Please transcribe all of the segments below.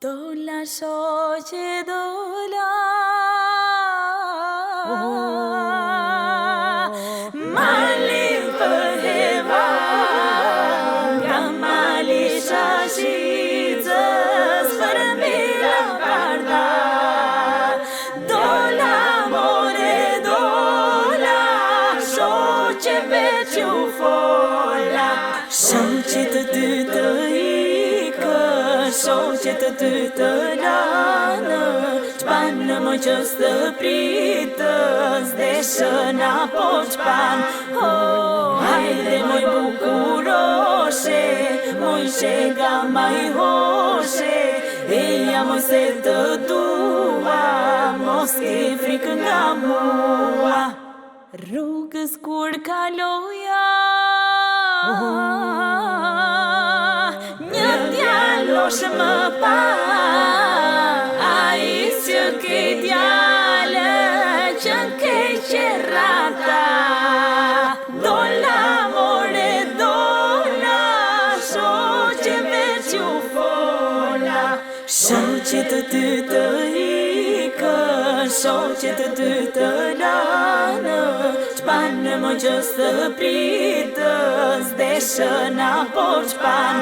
Dola shoqe dola Mali për heva Nga mali shashicës Për mira parda Dola more dola Shoqe veç u fola Shoqe të dy të Shoqe të dy të lanë Qpanë moj qës të pritës Deshën apo qpanë Hajde moj bukuroshe Moj shega maj hoshe Eja moj se të dua Mos ke frikë nga mua Rrugës kur kaloja Losh më pa A i që ke djale Që ke qerata Dola more dola Shoqe veç u fola Shoqe të dy të ikë Shoqe të dy të lanë Qpanë moj qës të pritës Deshën apo qpanë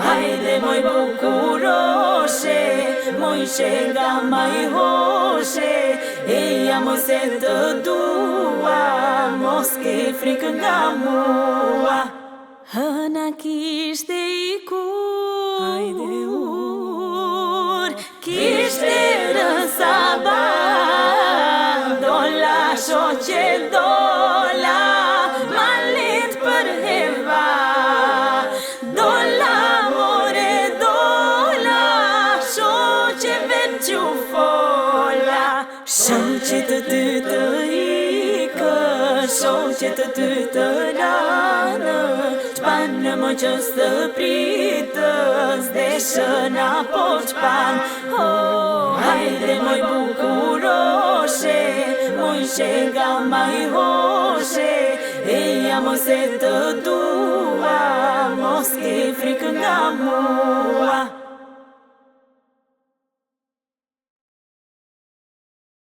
Hajde moj bukuroshe Moj shega maj hoshe Eja moj se të dua Mos ke frikë nga mua Hëna kishte ikur Hajde ur Kishte rësaba Dola shoqe dola Malit për heva Dola more dola Shoqe veç u fola Shoqe të dy të ikë Shoqe të dy të lanë Qpanë moj qës të pritës Deshën apo qpanë Hajde moj bukuroshe Moj shega maj hoshe Eja moj se të du